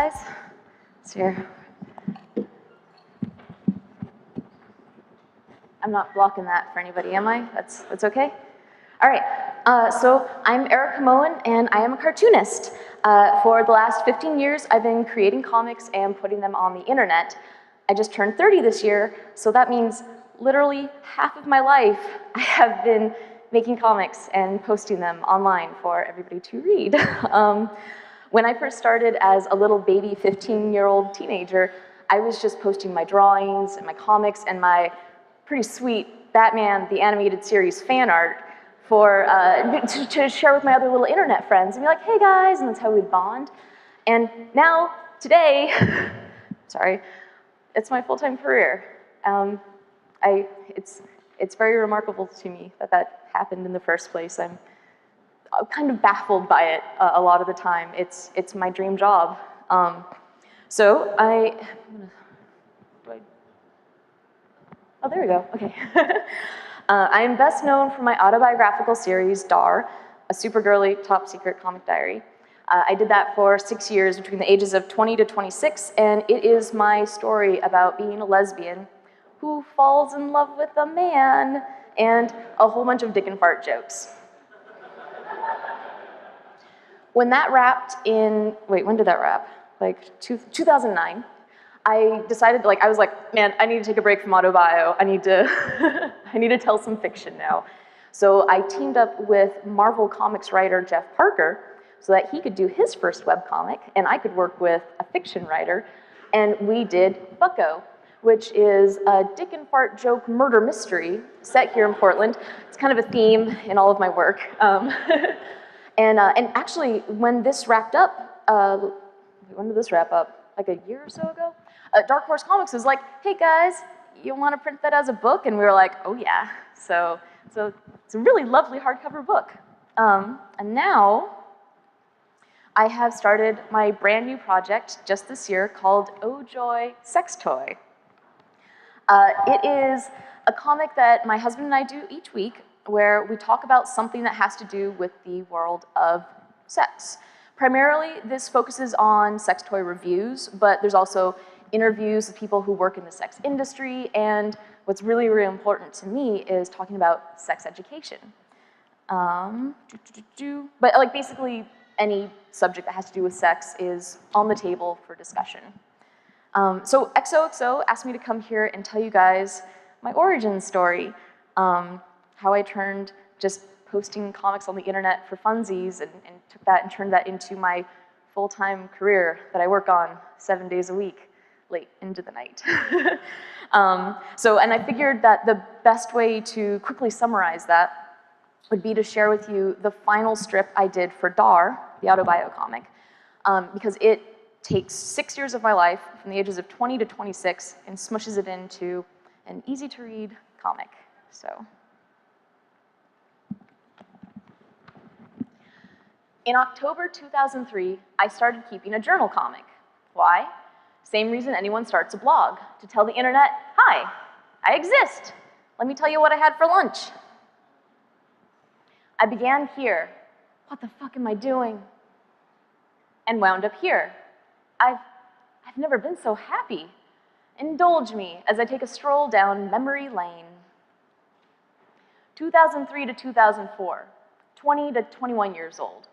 guys. So here. I'm not blocking that for anybody, am I? That's okay? All right, so I'm Erika Moen, and I am a cartoonist. For the last 15 years, I've been creating comics and putting them on the internet. I just turned 30 this year, so that means literally half of my life I have been making comics and posting them online for everybody to read. When I first started as a little baby 15-year-old teenager, I was just posting my drawings and my comics and my pretty sweet Batman the Animated Series fan art for, to share with my other little internet friends and be like, hey guys, and that's how we'd bond. And now, today, sorry, it's my full-time career. It's very remarkable to me that that happened in the first place. I'm kind of baffled by it a lot of the time. It's my dream job. So oh, there we go, okay. I am best known for my autobiographical series, Dar, a super girly, top secret comic diary. I did that for 6 years between the ages of 20 to 26, and it is my story about being a lesbian who falls in love with a man and a whole bunch of dick and fart jokes. When that wrapped in, wait, when did that wrap? Like 2009. I decided, I was like, man, I need to take a break from autobio. I need to, I need to tell some fiction now. So I teamed up with Marvel Comics writer Jeff Parker so that he could do his first webcomic and I could work with a fiction writer, and we did Bucko, which is a dick and fart joke murder mystery set here in Portland. It's kind of a theme in all of my work. And actually, when this wrapped up, when did this wrap up? Like a year or so ago? Dark Horse Comics was like, hey guys, you want to print that as a book? And we were like, oh yeah. So it's a really lovely hardcover book. And now I have started my brand new project just this year called Oh Joy Sex Toy. It is a comic that my husband and I do each week where we talk about something that has to do with the world of sex. Primarily, this focuses on sex toy reviews, but there's also interviews with people who work in the sex industry, and what's really, really important to me is talking about sex education. But basically, any subject that has to do with sex is on the table for discussion. So XOXO asked me to come here and tell you guys my origin story, how I turned just posting comics on the internet for funsies and took that and turned that into my full-time career that I work on 7 days a week, late into the night. And I figured that the best way to quickly summarize that would be to share with you the final strip I did for Dar, the autobio comic, because it takes 6 years of my life, from the ages of 20 to 26, and smushes it into an easy-to-read comic. So, in October 2003, I started keeping a journal comic. Why? Same reason anyone starts a blog, to tell the internet, hi, I exist. Let me tell you what I had for lunch. I began here. What the fuck am I doing? And wound up here. I've never been so happy. Indulge me as I take a stroll down memory lane. 2003 to 2004, 20 to 21 years old.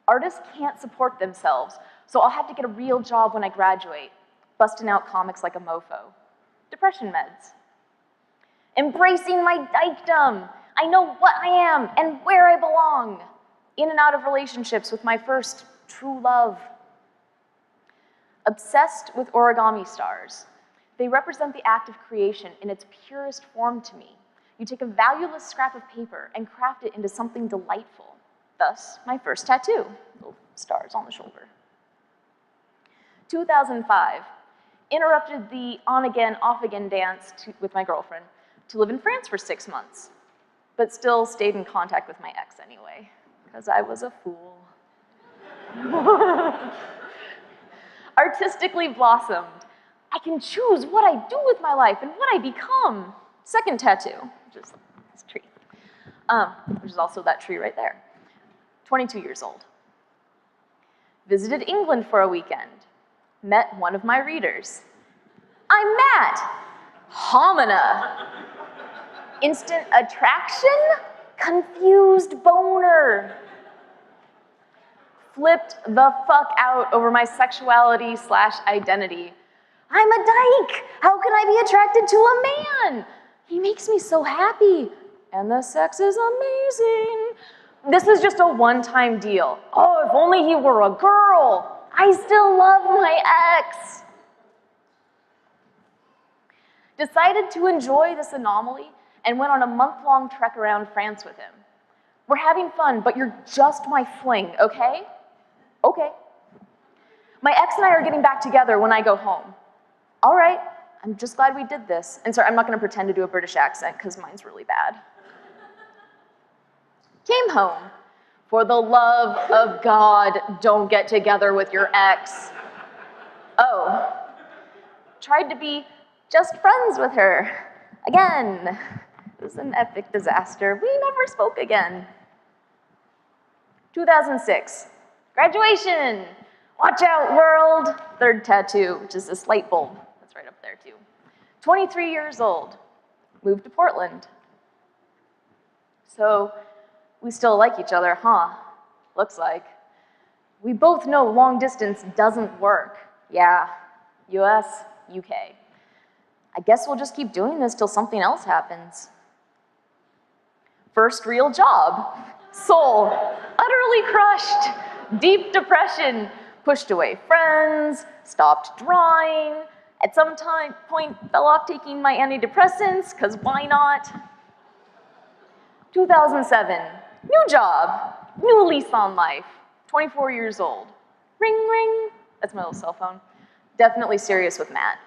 Artists can't support themselves, so I'll have to get a real job when I graduate, busting out comics like a mofo. Depression meds. Embracing my dykedom. I know what I am and where I belong. In and out of relationships with my first true love. Obsessed with origami stars. They represent the act of creation in its purest form to me. You take a valueless scrap of paper and craft it into something delightful. Thus, my first tattoo, little stars on the shoulder. 2005, interrupted the on-again, off-again dance with my girlfriend to live in France for 6 months, but still stayed in contact with my ex anyway, because I was a fool. Artistically blossomed. I can choose what I do with my life and what I become. Second tattoo, which is this tree, which is also that tree right there. 22 years old. Visited England for a weekend. met one of my readers. I'm Matt. Homina. Instant attraction? Confused boner. Flipped the fuck out over my sexuality/identity. I'm a dyke. How can I be attracted to a man? He makes me so happy. And the sex is amazing. This is just a one-time deal. Oh, if only he were a girl. I still love my ex. Decided to enjoy this anomaly and went on a month-long trek around France with him. We're having fun, but you're just my fling, okay? Okay. My ex and I are getting back together when I go home. All right, I'm just glad we did this. And sorry, I'm not gonna pretend to do a British accent because mine's really bad. Came home. For the love of God, don't get together with your ex. Oh. Tried to be just friends with her. Again. It was an epic disaster. We never spoke again. 2006. Graduation. Watch out, world. Third tattoo, which is this light bulb. That's right up there, too. 23 years old. Moved to Portland. So, we still like each other, huh? Looks like. We both know long distance doesn't work. Yeah, US, UK. I guess we'll just keep doing this till something else happens. First real job. Soul, utterly crushed. Deep depression. Pushed away friends, stopped drawing. At some point, fell off taking my antidepressants, because why not? 2007. New job, new lease on life, 24 years old. Ring, ring. That's my little cell phone. Definitely serious with Matt.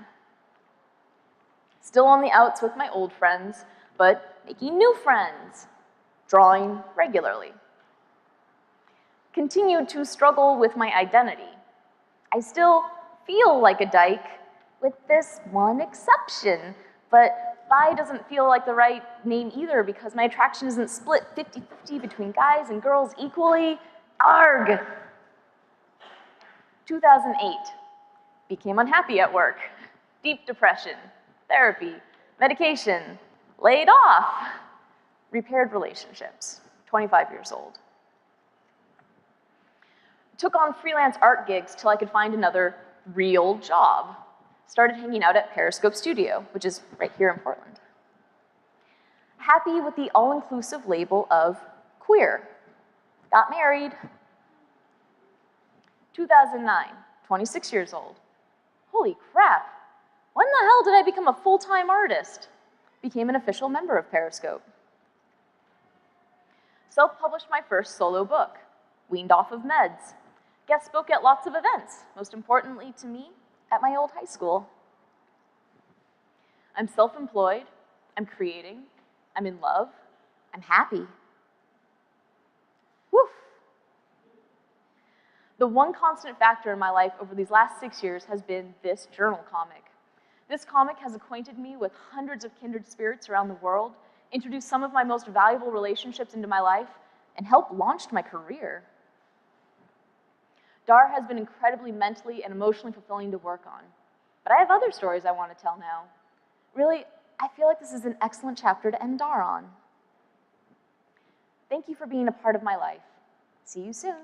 Still on the outs with my old friends, but making new friends. Drawing regularly. Continued to struggle with my identity. I still feel like a dyke, with this one exception, but bi doesn't feel like the right name either because my attraction isn't split 50-50 between guys and girls equally. Arg! 2008. Became unhappy at work. Deep depression. Therapy. Medication. Laid off. Repaired relationships. 25 years old. Took on freelance art gigs till I could find another real job. Started hanging out at Periscope Studio, which is right here in Portland. Happy with the all-inclusive label of queer. Got married. 2009, 26 years old. Holy crap, when the hell did I become a full-time artist? Became an official member of Periscope. Self-published my first solo book, weaned off of meds. Guest spoke at lots of events, most importantly to me, at my old high school. I'm self-employed, I'm creating, I'm in love, I'm happy. Woof. The one constant factor in my life over these last 6 years has been this journal comic. This comic has acquainted me with hundreds of kindred spirits around the world, introduced some of my most valuable relationships into my life, and helped launch my career. DAR has been incredibly mentally and emotionally fulfilling to work on. But I have other stories I want to tell now. Really, I feel like this is an excellent chapter to end DAR on. Thank you for being a part of my life. See you soon.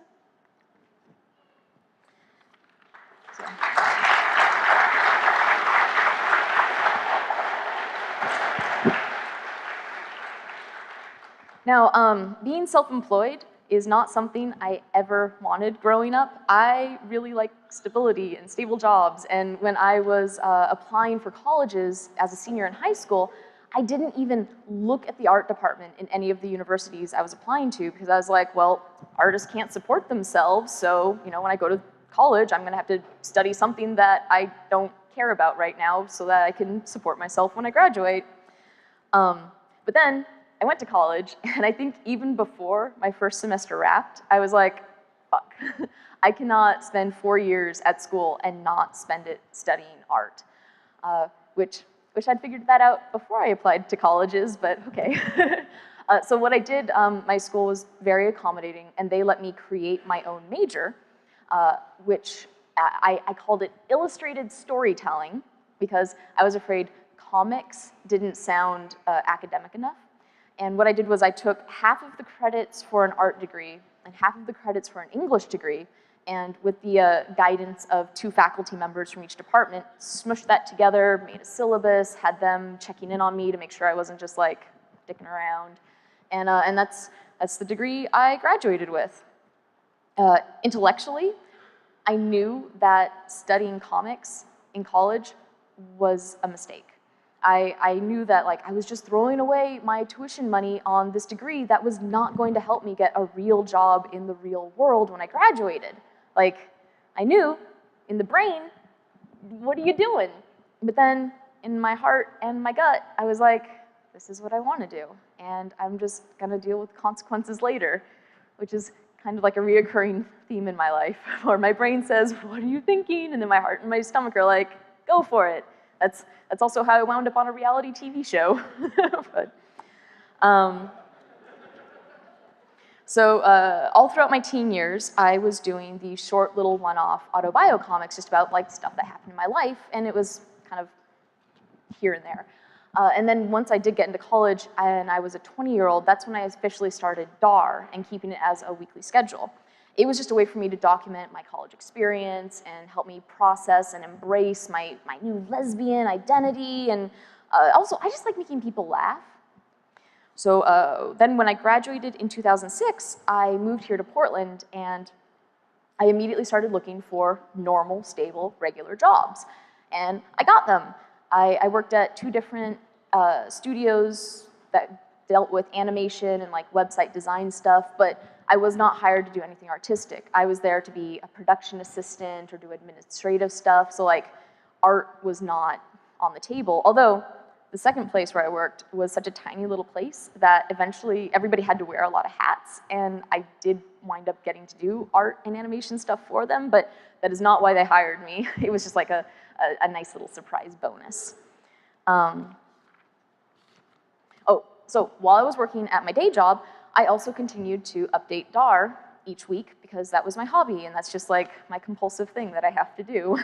Now, being self-employed is not something I ever wanted growing up. I really like stability and stable jobs, and when I was applying for colleges as a senior in high school, I didn't even look at the art department in any of the universities I was applying to because I was like, well, artists can't support themselves, so when I go to college, I'm gonna have to study something that I don't care about right now so that I can support myself when I graduate. But then, I went to college, and I think even before my first semester wrapped, I was like, fuck. I cannot spend 4 years at school and not spend it studying art, which wish I'd figured that out before I applied to colleges, but okay. So what I did, my school was very accommodating, and they let me create my own major, which I called it illustrated storytelling because I was afraid comics didn't sound academic enough. And what I did was I took half of the credits for an art degree and half of the credits for an English degree, and with the guidance of 2 faculty members from each department, smushed that together, made a syllabus, had them checking in on me to make sure I wasn't just like dicking around. And that's the degree I graduated with. Intellectually, I knew that studying comics in college was a mistake. I knew that like I was just throwing away my tuition money on this degree that was not going to help me get a real job in the real world when I graduated. Like, I knew in the brain, what are you doing? But then in my heart and my gut, I was like, this is what I want to do. And I'm just gonna deal with consequences later, which is kind of like a reoccurring theme in my life, where my brain says, what are you thinking? And then my heart and my stomach are like, go for it. That's also how I wound up on a reality TV show. But, so all throughout my teen years, I was doing these short little one-off autobio comics just about like stuff that happened in my life, and it was kind of here and there. And then once I did get into college and I was a 20-year-old, that's when I officially started DAR and keeping it as a weekly schedule. It was just a way for me to document my college experience and help me process and embrace my new lesbian identity. And also, I just like making people laugh. So then when I graduated in 2006, I moved here to Portland, and I immediately started looking for normal, stable, regular jobs. And I got them. I worked at 2 different studios that dealt with animation and like website design stuff, but I was not hired to do anything artistic. I was there to be a production assistant or do administrative stuff, so like art was not on the table. Although the second place where I worked was such a tiny little place that eventually everybody had to wear a lot of hats, and I did wind up getting to do art and animation stuff for them, but that is not why they hired me. It was just like a nice little surprise bonus. So while I was working at my day job, I also continued to update DAR each week because that was my hobby, and that's just like my compulsive thing that I have to do.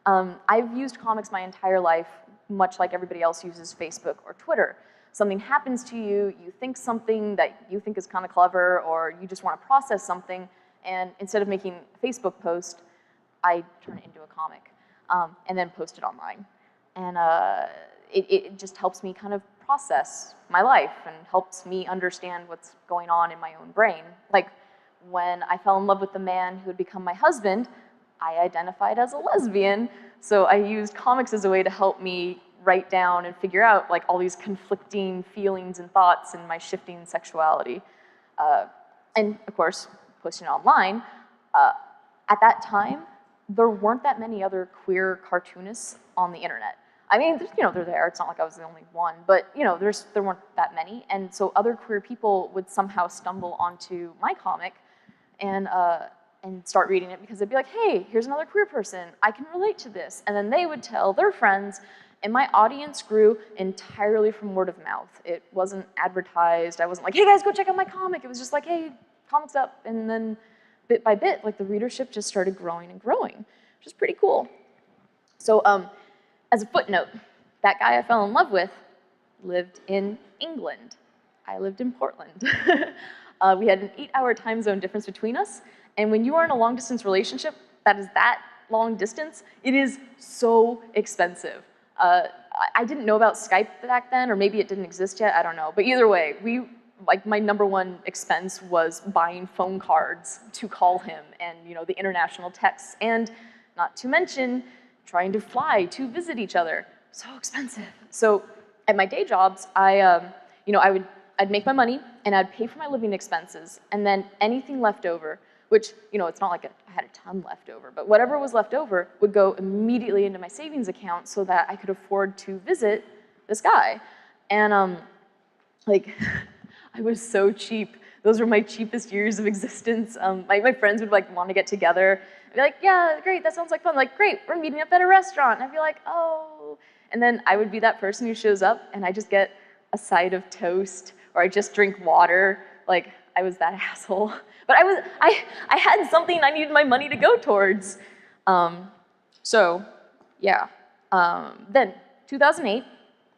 I've used comics my entire life, much like everybody else uses Facebook or Twitter. Something happens to you, you think something that you think is kind of clever, or you just want to process something, and instead of making a Facebook post, I turn it into a comic, and then post it online. And it just helps me kind of process my life and helps me understand what's going on in my own brain. Like, when I fell in love with the man who would become my husband, I identified as a lesbian, so I used comics as a way to help me write down and figure out like all these conflicting feelings and thoughts in my shifting sexuality. And of course, posting it online. At that time, there weren't that many other queer cartoonists on the internet. I mean, you know, they're there, it's not like I was the only one, but you know, there weren't that many, and so other queer people would somehow stumble onto my comic and start reading it because they'd be like, hey, here's another queer person, I can relate to this, and then they would tell their friends, and my audience grew entirely from word of mouth. It wasn't advertised, I wasn't like, hey guys, go check out my comic, it was just like, hey, comic's up, and then bit by bit, like the readership just started growing and growing, which is pretty cool. So, as a footnote, that guy I fell in love with lived in England. I lived in Portland. We had an 8-hour time zone difference between us, and when you are in a long-distance relationship that is that long distance, it is so expensive. I didn't know about Skype back then, or maybe it didn't exist yet, I don't know. But either way, like my #1 expense was buying phone cards to call him, and you know, the international texts, and not to mention trying to fly to visit each other. So expensive. So at my day jobs, you know, I'd make my money and I'd pay for my living expenses, and then anything left over, which, you know, it's not like I had a ton left over, but whatever was left over would go immediately into my savings account so that I could afford to visit this guy. And like, I was so cheap. Those were my cheapest years of existence. My friends would like want to get together. I'd be like, yeah, great, that sounds like fun. Like, great, we're meeting up at a restaurant. And I'd be like, oh. And then I would be that person who shows up and I just get a side of toast, or I just drink water. Like, I was that asshole. But I had something I needed my money to go towards. So, yeah. Then, 2008,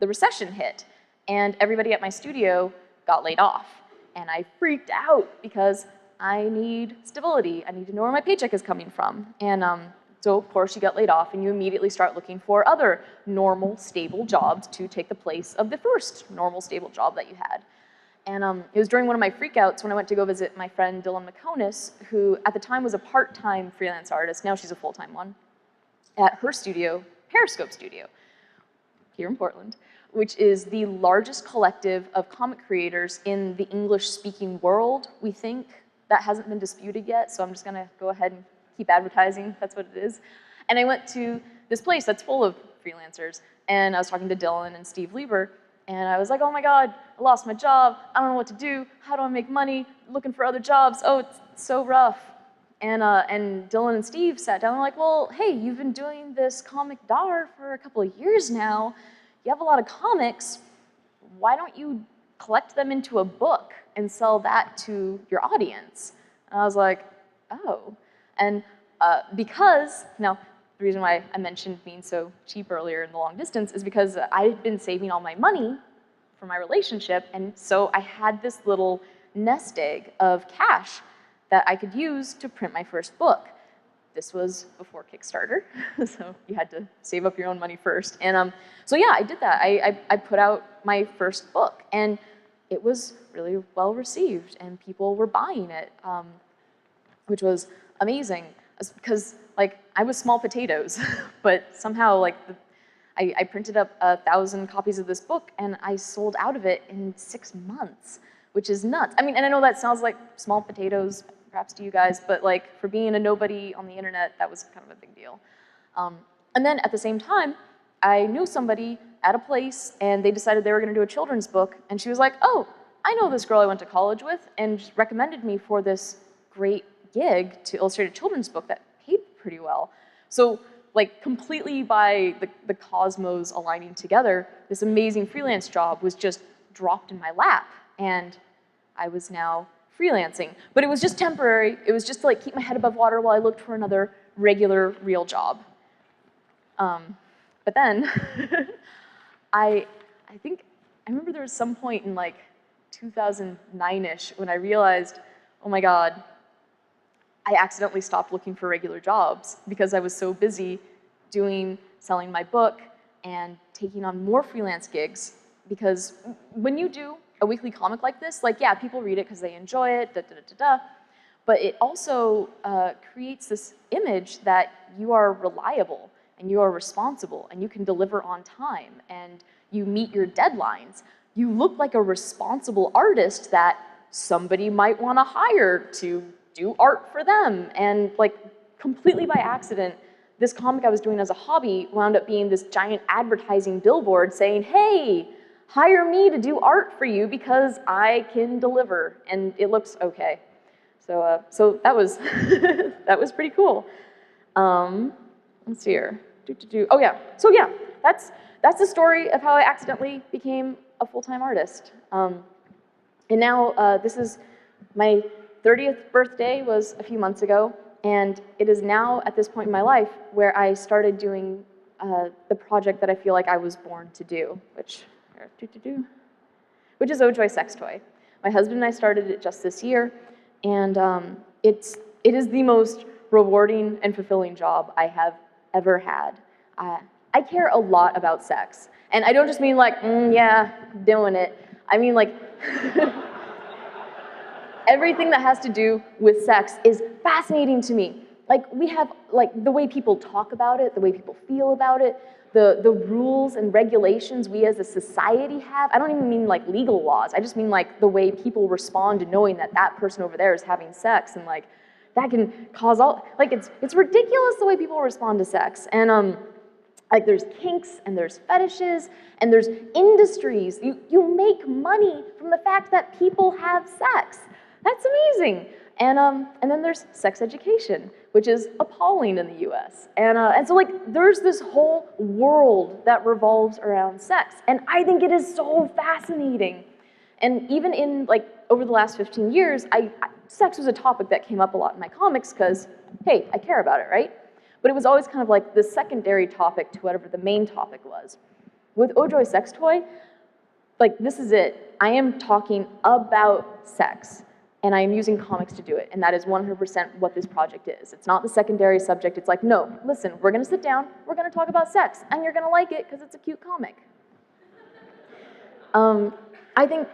the recession hit, and everybody at my studio got laid off. And I freaked out because I need stability. I need to know where my paycheck is coming from. And so, of course, you get laid off, and you immediately start looking for other normal, stable jobs to take the place of the first normal, stable job that you had. And it was during one of my freakouts when I went to go visit my friend Dylan McConis, who at the time was a part-time freelance artist. Now she's a full-time one, at her studio, Periscope Studio, here in Portland, which is the largest collective of comic creators in the English-speaking world, we think. That hasn't been disputed yet, so I'm just gonna go ahead and keep advertising, that's what it is. And I went to this place that's full of freelancers, and I was talking to Dylan and Steve Lieber, and I was like, oh my God, I lost my job, I don't know what to do, how do I make money, looking for other jobs, oh, it's so rough. And Dylan and Steve sat down and were like, well, hey, you've been doing this comic dar for a couple of years now, you have a lot of comics, why don't you collect them into a book and sell that to your audience? And I was like, oh. And because, now, the reason why I mentioned being so cheap earlier in the long distance is because I had been saving all my money for my relationship, and so I had this little nest egg of cash that I could use to print my first book. This was before Kickstarter, so you had to save up your own money first. And so yeah, I did that. I put out my first book, and it was really well received, and people were buying it, which was amazing. Because like I was small potatoes, but somehow like I printed up 1,000 copies of this book, and I sold out of it in 6 months, which is nuts. I mean, and I know that sounds like small potatoes, perhaps to you guys, but like for being a nobody on the internet, that was kind of a big deal. And then at the same time, I knew somebody at a place, and they decided they were gonna do a children's book, and she was like, oh, I know this girl I went to college with, and recommended me for this great gig to illustrate a children's book that paid pretty well. So like completely by the cosmos aligning together, this amazing freelance job was just dropped in my lap, and I was now freelancing. But it was just temporary. It was just to like keep my head above water while I looked for another regular, real job. But then, I remember there was some point in like 2009-ish when I realized, oh my God, I accidentally stopped looking for regular jobs because I was so busy selling my book and taking on more freelance gigs. Because when you do a weekly comic like this, like, yeah, people read it because they enjoy it, but it also creates this image that you are reliable and you are responsible and you can deliver on time and you meet your deadlines. You look like a responsible artist that somebody might want to hire to do art for them. And like completely by accident, this comic I was doing as a hobby wound up being this giant advertising billboard saying, hey, hire me to do art for you because I can deliver and it looks okay. So, so that was, that was pretty cool. Let's see here. Oh yeah, so yeah, that's the story of how I accidentally became a full-time artist. And now this is my 30th birthday was a few months ago, and it is now at this point in my life where I started doing the project that I feel like I was born to do, which is OJoy Sex Toy. My husband and I started it just this year, and it is the most rewarding and fulfilling job I have ever had. I care a lot about sex, and I don't just mean like, yeah, doing it. I mean like, everything that has to do with sex is fascinating to me. Like we have like the way people talk about it, the way people feel about it, the rules and regulations we as a society have. I don't even mean like legal laws. I just mean like the way people respond to knowing that that person over there is having sex, and like that can cause all, like it's ridiculous the way people respond to sex. And like there's kinks and there's fetishes and there's industries. You make money from the fact that people have sex. That's amazing. And then there's sex education, which is appalling in the US. And so like there's this whole world that revolves around sex. And I think it is so fascinating. And even in like over the last 15 years, sex was a topic that came up a lot in my comics because, hey, I care about it, right? but it was always kind of like the secondary topic to whatever the main topic was. With Oh Joy Sex Toy, like this is it. I am talking about sex, and I am using comics to do it, and that is 100% what this project is. It's not the secondary subject. It's like, no, listen, we're gonna sit down, we're gonna talk about sex, and you're gonna like it because it's a cute comic. I think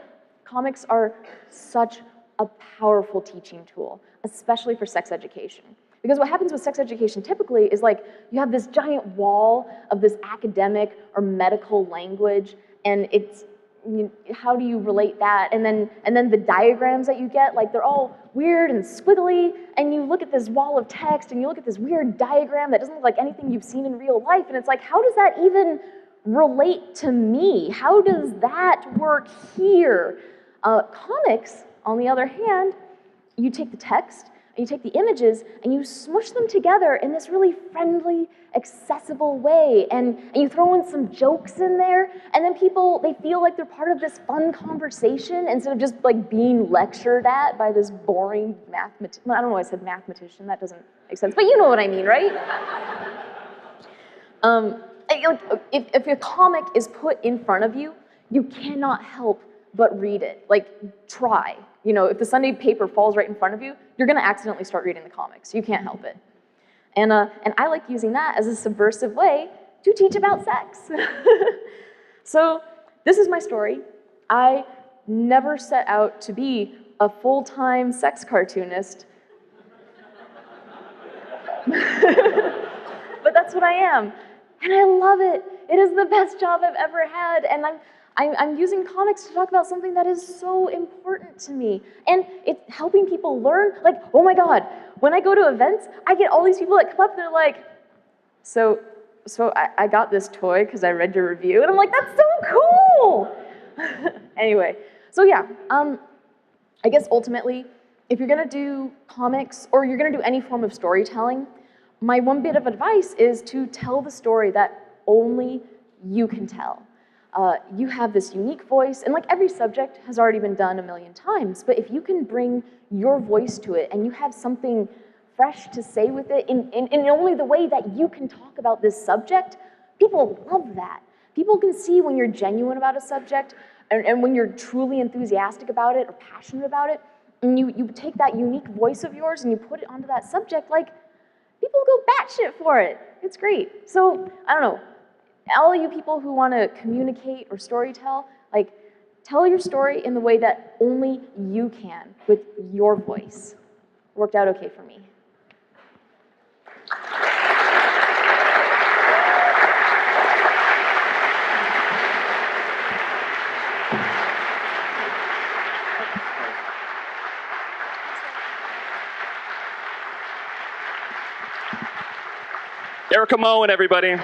comics are such a powerful teaching tool, especially for sex education. Because what happens with sex education typically is like you have this giant wall of this academic or medical language, and it's, how do you relate that? And then the diagrams that you get, like they're all weird and squiggly, and you look at this wall of text and you look at this weird diagram that doesn't look like anything you've seen in real life, and it's like, how does that even relate to me? How does that work here? Comics, on the other hand, you take the text, and you take the images, and you smush them together in this really friendly, accessible way, and you throw in some jokes in there, and then people, they feel like they're part of this fun conversation instead of just like being lectured at by this boring mathematician. Well, I don't know why I said mathematician, that doesn't make sense, but you know what I mean, right? If a comic is put in front of you, you cannot help but read it. Like, try. You know, if the Sunday paper falls right in front of you, you're gonna accidentally start reading the comics. You can't help it. And I like using that as a subversive way to teach about sex. So this is my story. I never set out to be a full-time sex cartoonist. But that's what I am. And I love it. It is the best job I've ever had. And I'm using comics to talk about something that is so important to me. And it's helping people learn. Like, oh my God, when I go to events, I get all these people that come up and they're like, so I got this toy because I read your review. And I'm like, that's so cool. Anyway, so yeah, I guess ultimately, if you're gonna do comics or you're gonna do any form of storytelling, my one bit of advice is to tell the story that only you can tell. You have this unique voice, and like every subject has already been done a million times, but if you can bring your voice to it and you have something fresh to say with it in only the way that you can talk about this subject, people love that. People can see when you're genuine about a subject and when you're truly enthusiastic about it or passionate about it, and you take that unique voice of yours and you put it onto that subject, like, people go batshit for it. It's great. So, I don't know, all of you people who want to communicate or storytell, like, tell your story in the way that only you can with your voice. Worked out okay for me. Erika, Moen, everybody.